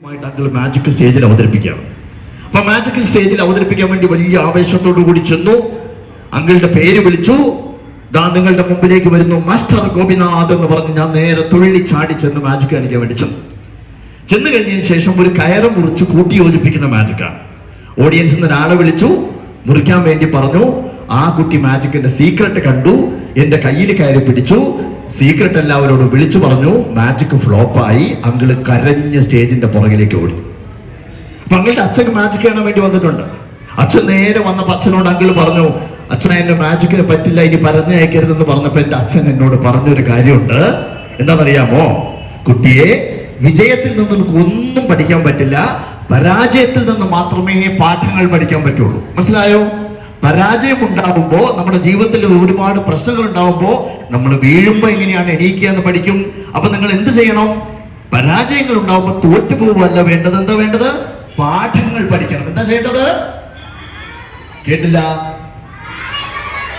Uncle magic സ്റ്റേജിൽ അവതരിപ്പിക്കുകയാണ്. അപ്പൊ മാജിക് സ്റ്റേജിൽ അവതരിപ്പിക്കാൻ വേണ്ടി വലിയ ആവേശത്തോടു കൂടി ചെന്നു. അങ്കിളുടെ പേര് വിളിച്ചു. ദാ നിങ്ങളുടെ മുമ്പിലേക്ക് വരുന്നു മാസ്റ്റർ ഗോപിനാഥ് എന്ന് പറഞ്ഞ് ഞാൻ നേരെ തുള്ളി ചാടി ചെന്ന് മാജിക് കാണിക്കാൻ വേണ്ടി ചെന്ന് കഴിഞ്ഞതിന് ശേഷം ഒരു കയറ് മുറിച്ച് കൂട്ടി യോജിപ്പിക്കുന്ന മാജിക്കാണ്. ഓഡിയൻസിൽ നിന്ന് ഒരാളെ വിളിച്ചു, മുറിക്കാൻ വേണ്ടി പറഞ്ഞു. ആ കുട്ടി മാജിക്കിന്റെ സീക്രട്ട് കണ്ടു, എന്റെ കയ്യിൽ കയറി പിടിച്ചു. സീക്രട്ട് എല്ലാവരോടും വിളിച്ചു പറഞ്ഞു. മാജിക് ഫ്ലോപ്പായി. അങ്കിള് കരഞ്ഞ് സ്റ്റേജിന്റെ പുറകിലേക്ക് ഓടി. അപ്പൊ അങ്കിളുടെ അച്ഛൻ മാജിക് കാണാൻ വേണ്ടി വന്നിട്ടുണ്ട്. അച്ഛൻ നേരെ വന്നപ്പോ അച്ഛനോട് അങ്കിള് പറഞ്ഞു, അച്ഛനെ എന്റെ മാജിക്കിന് പറ്റില്ല, ഇനി പറഞ്ഞയക്കരുതെന്ന് പറഞ്ഞപ്പോ എന്റെ അച്ഛൻ എന്നോട് പറഞ്ഞൊരു കാര്യമുണ്ട്. എന്താണെന്നറിയാമോ? കുട്ടിയെ, വിജയത്തിൽ നിന്ന് നമുക്ക് ഒന്നും പഠിക്കാൻ പറ്റില്ല, പരാജയത്തിൽ നിന്ന് മാത്രമേ പാഠങ്ങൾ പഠിക്കാൻ പറ്റുള്ളൂ. മനസ്സിലായോ? പരാജയം ഉണ്ടാകുമ്പോ നമ്മുടെ ജീവിതത്തിൽ ഒരുപാട് പ്രശ്നങ്ങൾ ഉണ്ടാകുമ്പോ നമ്മൾ വീഴുമ്പോ എങ്ങനെയാണ് എണീക്കുക എന്ന് പഠിക്കും. അപ്പൊ നിങ്ങൾ എന്ത് ചെയ്യണം? പരാജയങ്ങൾ ഉണ്ടാകുമ്പോ തോറ്റുപോവല്ല വേണ്ടത്. എന്താ വേണ്ടത്? പാഠങ്ങൾ പഠിക്കണം. എന്താ ചെയ്യേണ്ടത്? കേട്ടില്ല?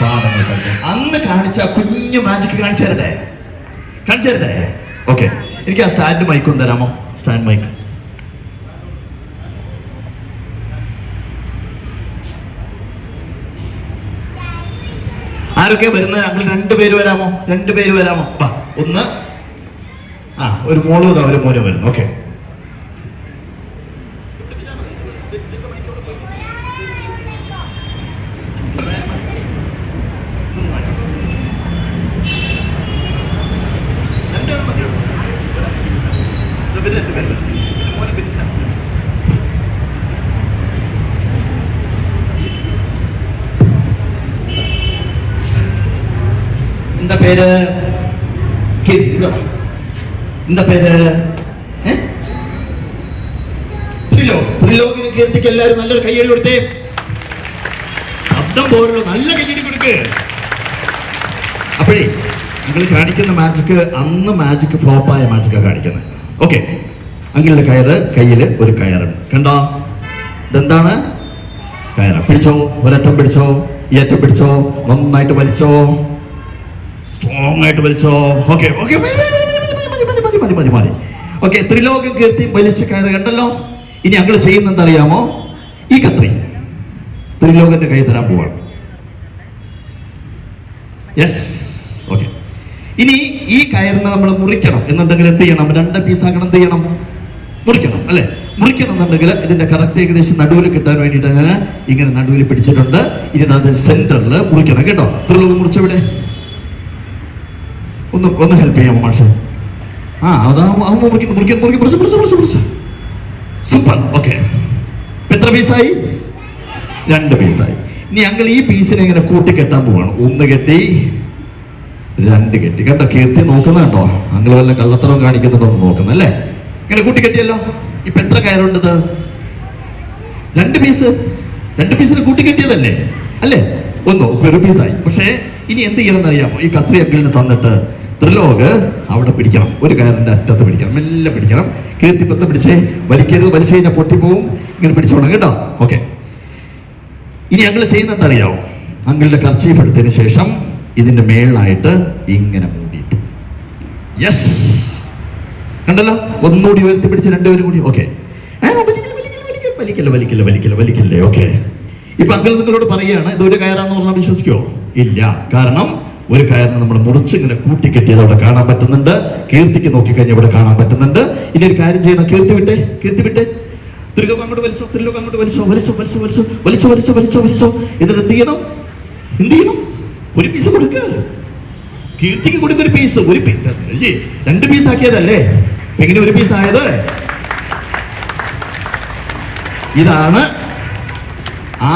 പാഠങ്ങൾ പഠിക്കണം. അന്ന് കാണിച്ച കുഞ്ഞു മാജിക് കാണിച്ചു തരട്ടെ? ഓക്കെ, എനിക്ക് ആ സ്റ്റാൻഡ് മൈക്ക് ഒന്ന് തരാമോ? Stand mic. ആരൊക്കെ വരുന്നത്? അങ്കിൾ രണ്ടുപേര് വരാമോ? വാ. ഒന്ന്, ഒരു മോളും ഒരു മോനും വരുന്നു. ഓക്കെ, എന്താ പേര്? എന്താ പേര്? ത്രിലോകിന് കീർത്തിക്ക് എല്ലാവരും നല്ലൊരു കയ്യടി കൊടുത്തേ. ശബ്ദം പോരല്ലോ, നല്ല കയ്യടി കൊടുക്ക്. അപ്പോഴേ നിങ്ങൾ കാണിക്കുന്ന മാജിക് അന്ന് മാജിക് ഫ്ലോപ്പായ മാജിക്കാണ് കാണിക്കുന്നത്. ഓക്കെ, അങ്കിളുടെ കയ്യിൽ ഒരു കയറുണ്ട്. കണ്ടോ? ഇതെന്താണ്? കയറ. പിടിച്ചോ, ഒരറ്റം പിടിച്ചോ, ഈ അറ്റം പിടിച്ചോ, നന്നായിട്ട് വലിച്ചോ, സ്ട്രോങ് ആയിട്ട് വലിച്ചോ. ഓക്കെ, മതി. ഓക്കെ, ത്രിലോക കീർത്തി വലിച്ച കയറ് കണ്ടല്ലോ. ഇനി അങ്കിൾ ചെയ്യുന്ന എന്തറിയാമോ? ഈ കത്രി ത്രിലോകന്റെ കൈ തരാൻ പോവാണ്. Yes, okay. ഇനി ഈ കയറിനെ നമ്മൾ മുറിക്കണം എന്നുണ്ടെങ്കിൽ എന്ത് ചെയ്യണം? 2 പീസാക്കണം. എന്ത് ചെയ്യണം? മുറിക്കണം, അല്ലെ? മുറിക്കണം എന്നുണ്ടെങ്കിൽ ഇതിന്റെ കറക്റ്റ് ഏകദേശം നടുവിൽ കിട്ടാൻ വേണ്ടിയിട്ട് ഞാൻ ഇങ്ങനെ നടുവിൽ പിടിച്ചിട്ടുണ്ട്. ഇനി അത് സെന്ററിൽ മുറിക്കണം കേട്ടോ. ത്രിലോകം മുറിച്ചവിടെ ഒന്ന് ഹെൽപ്പ് ചെയ്യാമോ മാഷെ? സൂപ്പർ. ഓക്കെ, എത്ര പീസായി? 2 പീസായി. ഇനി അങ്കിൾ ഈ പീസിനെ ഇങ്ങനെ കൂട്ടിക്കെട്ടാൻ പോവാണ്. 1 കെട്ടി, 2 കെട്ടി. കണ്ടോ? കീർത്തി നോക്കുന്ന കേട്ടോ. അങ്കിൾ വല്ല കള്ളത്തരവും കാണിക്കുന്നതൊന്ന് നോക്കുന്നല്ലേ? ഇങ്ങനെ കൂട്ടിക്കെട്ടിയല്ലോ. ഇപ്പൊ എത്ര കയറുണ്ടത്? 2 പീസ്. 2 പീസിന് കൂട്ടിക്കെട്ടിയതല്ലേ? അല്ലേ? ഒരു പീസായി. പക്ഷേ ഇനി എന്ത് ചെയ്യണം എന്നറിയാമോ? ഈ കത്രി അങ്കിളിന് തന്നിട്ട് ത്രിലോക് അവിടെ പിടിക്കണം. ഒരു കയറിന്റെ അറ്റത്ത് പിടിക്കണം, മെല്ലെ പിടിക്കണം. കീർത്തി പത്ത് പിടിച്ചേ, വലിക്കരുത്. വലിച്ചു കഴിഞ്ഞാൽ പൊട്ടിപ്പോവും. ഇങ്ങനെ പിടിച്ചോണം കേട്ടോ. ഓക്കെ, ഇനി അങ്കിൾ ചെയ്യുന്ന എന്താറിയാമോ? അങ്കിളുടെ കർച്ചീഫ് എടുത്തതിന് ശേഷം ഇതിന്റെ മേളിലായിട്ട് ഇങ്ങനെ മൂടിയിട്ടു. യെസ്, കണ്ടല്ലോ? ഒന്നുകൂടി ഉയർത്തി പിടിച്ച് 2 പേരും കൂടി. ഓക്കെ, വലിക്കല്ലേ. ഓക്കെ, ഇപ്പൊ അങ്കിൾ നിങ്ങളോട് പറയുകയാണ് ഇതൊരു കയറാന്ന് പറഞ്ഞാൽ വിശ്വസിക്കോ? ഇല്ല. കാരണം ഒരു കയറിന് നമ്മൾ മുറിച്ച് ഇങ്ങനെ കൂട്ടിക്കെട്ടിയത് അവിടെ കാണാൻ പറ്റുന്നുണ്ട്. കീർത്തിക്ക് നോക്കിക്കഴിഞ്ഞാൽ ഇവിടെ കാണാൻ പറ്റുന്നുണ്ട്. ഇനി ഒരു കാര്യം ചെയ്യണം. കീർത്തി വിട്ടെ. ത്രിലോകം അങ്ങോട്ട് വലിച്ചോ. എന്നിട്ട് എന്ത് ചെയ്യണം? ഒരു പീസ് കൊടുക്കുക. കീർത്തിക്ക് കൊടുക്കൊരു പീസ്. 2 പീസ് ആക്കിയതല്ലേ? എങ്ങനെ ഒരു പീസ് ആയത്? ഇതാണ്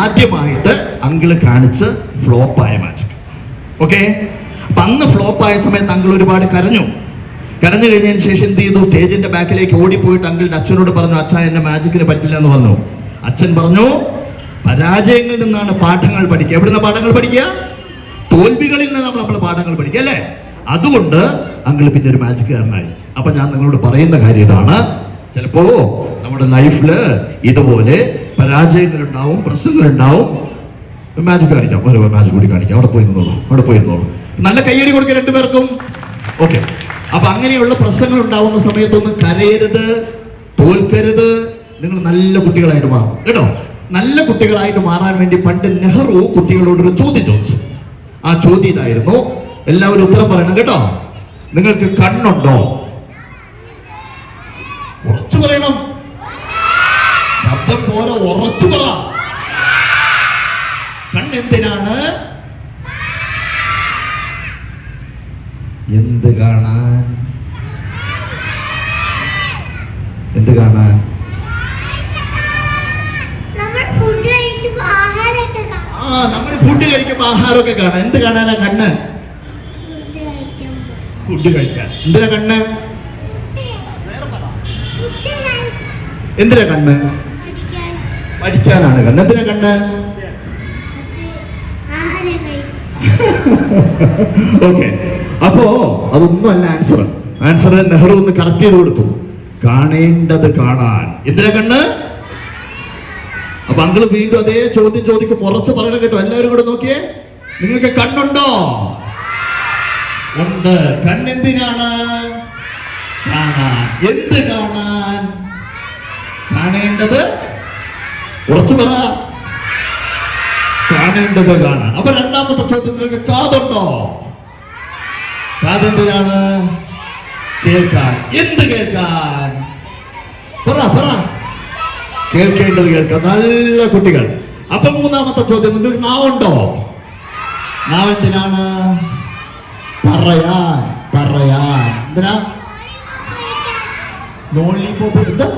ആദ്യമായിട്ട് അങ്കിള് കാണിച്ച് ഫ്ലോപ്പായ മാജിക്. ഓക്കെ, അപ്പൊ അന്ന് ഫ്ലോപ്പായ സമയത്ത് അങ്കിൾ ഒരുപാട് കരഞ്ഞു കഴിഞ്ഞതിന് ശേഷം എന്ത് ചെയ്തു? സ്റ്റേജിന്റെ ബാക്കിലേക്ക് ഓടിപ്പോയിട്ട് അങ്കിളുടെ അച്ഛനോട് പറഞ്ഞു, അച്ഛൻ എന്നെ മാജിക്കിന് പറ്റില്ല എന്ന് പറഞ്ഞു. അച്ഛൻ പറഞ്ഞു, പരാജയങ്ങളിൽ നിന്നാണ് പാഠങ്ങൾ പഠിക്കുക. എവിടുന്ന പാഠങ്ങൾ പഠിക്കുക? തോൽവികളിൽ നിന്ന് നമ്മൾ പാഠങ്ങൾ പഠിക്കുക, അല്ലേ? അതുകൊണ്ട് അങ്കിൾ പിന്നെ ഒരു മാജിക്കാരനായി. അപ്പൊ ഞാൻ നിങ്ങളോട് പറയുന്ന കാര്യം ഇതാണ്. ചിലപ്പോ നമ്മുടെ ലൈഫില് ഇതുപോലെ പരാജയങ്ങളുണ്ടാവും, പ്രശ്നങ്ങളുണ്ടാവും. മാജിക് കാണിക്കാം, ഒരു മാജിക് കൂടി കാണിക്കാം. അവിടെ പോയിരുന്നോളൂ. നല്ല കയ്യടി കൊടുക്കുക 2 പേർക്കും. ഓക്കെ, അപ്പൊ അങ്ങനെയുള്ള പ്രശ്നങ്ങൾ ഉണ്ടാവുന്ന സമയത്തൊന്നും കരയരുത്, തോൽക്കരുത്, നിങ്ങൾ നല്ല കുട്ടികളായിട്ട് മാറും കേട്ടോ. നല്ല കുട്ടികളായിട്ട് മാറാൻ വേണ്ടി പണ്ട് നെഹ്റു കുട്ടികളോടൊരു ചോദ്യം ചോദിച്ചു. ആ ചോദ്യം ഇതായിരുന്നു, എല്ലാവരും ഉത്തരം പറയണം കേട്ടോ. നിങ്ങൾക്ക് കണ്ണുണ്ടോ? ഉറച്ചു പറയണം, ശബ്ദം പോലെ ഉറച്ചു പറ. കണ്ണെന്തിനാണ്? എന്ത് കാണാൻ? എന്ത് കാണാൻ? നമ്മൾ ഫുഡ് കഴിക്കുമ്പോ ആഹാരമൊക്കെ കാണാം. എന്ത് കാണാനാ കണ്ണ്? ഫുഡ് കഴിക്കാൻ. എന്തിനാ കണ്ണ്? എന്തിനാ കണ്ണ്? പഠിക്കാനാണ് കണ്ണ്. എന്തിനാ കണ്ണ്? ഓക്കെ, അപ്പോ അതൊന്നും അല്ല ആൻസർ. ആൻസർ നെഹ്റു ഒന്ന് കറക്റ്റ് ചെയ്ത് കൊടുത്തു. കാണേണ്ടത് കാണാൻ. എന്തിനാ കണ്ണ്? അപ്പൊ അങ്കിള് വീണ്ടും അതേ ചോദ്യം ചോദിക്കും, ഉറച്ചു പറയണം കേട്ടോ. എല്ലാവരും കൂടെ നോക്കിയേ, നിങ്ങൾക്ക് കണ്ണുണ്ടോ? ഉണ്ട്. കണ്ണെന്തിനാണ്? കാണാൻ. എന്ത് കാണാൻ? കാണേണ്ടത്. ഉറച്ചു പറ. കാണേണ്ടത് കാണാൻ. അപ്പൊ രണ്ടാമത്തെ ചോദ്യം, നിങ്ങൾക്ക് കാതുണ്ടോ? കാതെന്തിനാണ്? കേൾക്കാൻ. എന്ത് കേൾക്കാൻ? പറ പറ. കേൾക്കേണ്ടത് കേൾക്കാൻ. നല്ല കുട്ടികൾ. അപ്പൊ മൂന്നാമത്തെ ചോദ്യം, നിങ്ങൾക്ക് നാവുണ്ടോ? നാവെന്തിനാണ്? പറയാൻ. പറയാൻ. എന്തിനാ? ലോലിപോപ്പ്. എന്താ?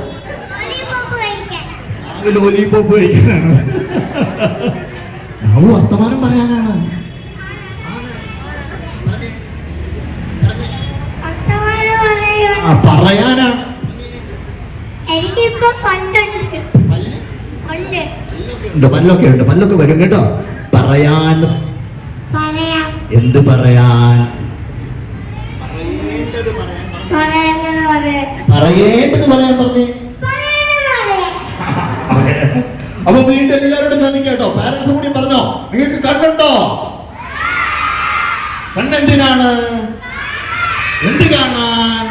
ലോലിപോപ്പ് കഴിക്കാനാണ്. നാവ് വർത്തമാനം പറയാനാണ്. പറയാനാണ്. പല്ലൊക്കെ ഉണ്ട്. പല്ലൊക്കെ വരും കേട്ടോ. പറയാൻ. എന്ത് പറയാൻ? പറയേണ്ടത് പറയാൻ പറഞ്ഞേ. അപ്പൊ വീണ്ടും എല്ലാവരോടും ചോദിക്കാം കേട്ടോ. പാരന്റ്സ് കൂടി പറഞ്ഞോ, നിങ്ങൾക്ക് കണ്ണുണ്ടോ? കണ്ണെന്തിനാണ്? എന്ത് കാണാൻ?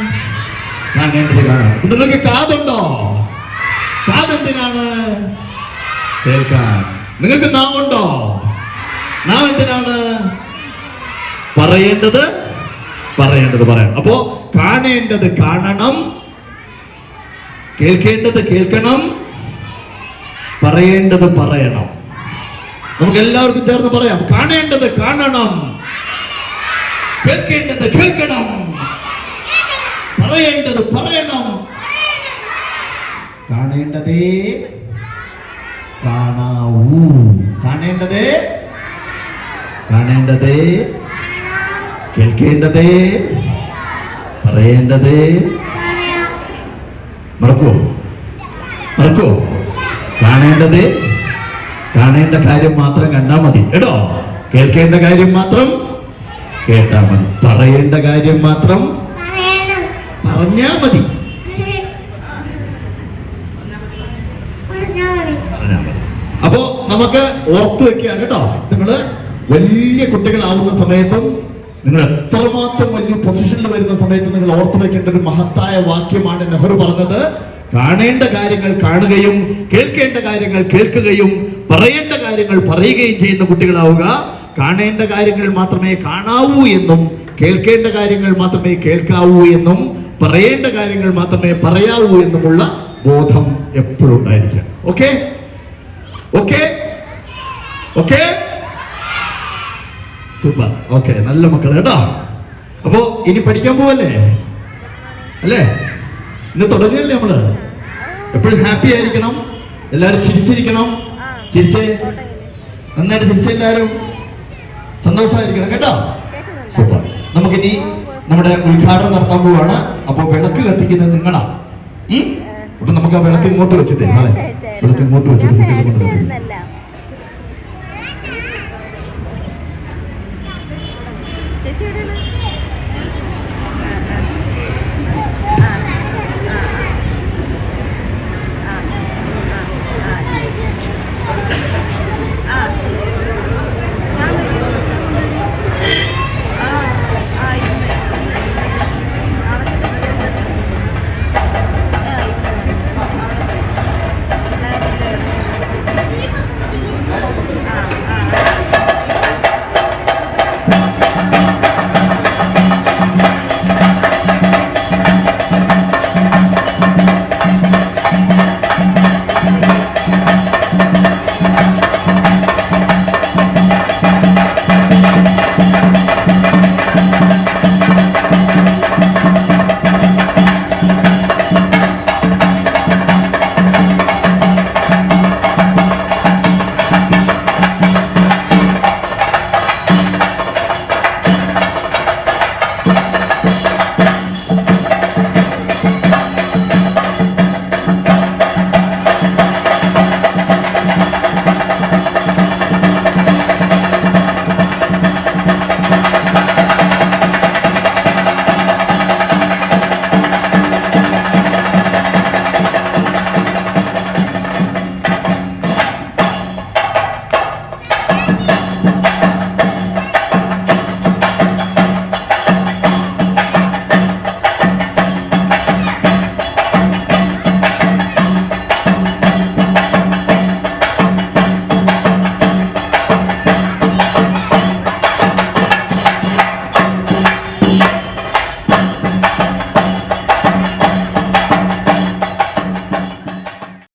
കാണേണ്ടത് കാണാൻ. നിങ്ങൾക്ക് കാതുണ്ടോ? കാതെന്തിനാണ്? കേൾക്കാൻ. നിങ്ങൾക്ക് നാവുണ്ടോ? നാവ് എന്തിനാണ്? പറയേണ്ടത് പറയാം. അപ്പോ കാണേണ്ടത് കാണണം, കേൾക്കേണ്ടത് കേൾക്കണം, പറയേണ്ടത് പറയണം. നമുക്ക് എല്ലാവർക്കും ചേർന്ന് പറയാം. കാണേണ്ടത് കാണണം, കേൾക്കേണ്ടത് കേൾക്കണം, പറയേണ്ടത് പറയണം. കാണേണ്ടതേ കാണാവൂ. കാണേണ്ടതേ കേൾക്കേണ്ടതേ പറയേണ്ടതേ. മറക്കോ? കാണേണ്ട കാര്യം മാത്രം കണ്ടാ മതി കേട്ടോ. കേൾക്കേണ്ട കാര്യം മാത്രം കേട്ടാ മതി. പറയേണ്ട കാര്യം മാത്രം പറഞ്ഞാ മതി. അപ്പോ നമുക്ക് ഓർത്തു വെക്കുക കേട്ടോ. നിങ്ങള് വലിയ കുട്ടികളാവുന്ന സമയത്തും നിങ്ങൾ എത്രമാത്രം വലിയ പൊസിഷനിൽ വരുന്ന സമയത്ത് നിങ്ങൾ ഓർത്തു വെക്കേണ്ട ഒരു മഹത്തായ വാക്യമാണ് നെഹ്റു പറഞ്ഞത്. കാണേണ്ട കാര്യങ്ങൾ കാണുകയും കേൾക്കേണ്ട കാര്യങ്ങൾ കേൾക്കുകയും പറയേണ്ട കാര്യങ്ങൾ പറയുകയും ചെയ്യുന്ന കുട്ടികളാവുക. കാണേണ്ട കാര്യങ്ങൾ മാത്രമേ കാണാവൂ എന്നും കേൾക്കേണ്ട കാര്യങ്ങൾ മാത്രമേ കേൾക്കാവൂ എന്നും പറയേണ്ട കാര്യങ്ങൾ മാത്രമേ പറയാവൂ എന്നുമുള്ള ബോധം എപ്പോഴും ഉണ്ടായിരിക്കണം. Okay okay okay super. Okay, നല്ല മക്കൾ കേട്ടോ. അപ്പോ ഇനി പഠിക്കാൻ പോവല്ലേ അല്ലേ? ഇന്ന് തുടങ്ങിയല്ലേ നമ്മള്. എപ്പോഴും ഹാപ്പി ആയിരിക്കണം, എല്ലാവരും ചിരിച്ചിരിക്കണം. ചിരിച്ചേ, നന്നായിട്ട് ചിരിച്ചേ, എല്ലാവരും സന്തോഷമായിരിക്കണം കേട്ടോ. സൂപ്പർ. നമുക്കിനി നമ്മുടെ ഉദ്ഘാടനം നടത്താൻ പോവാണ്. അപ്പൊ വിളക്ക് കത്തിക്കുന്നത് നിങ്ങളാ. അപ്പൊ നമുക്ക് ആ വിളക്ക് ഇങ്ങോട്ട് വെച്ചിട്ടേ സാറേ, വിളക്ക് ഇങ്ങോട്ട് വെച്ചിട്ട്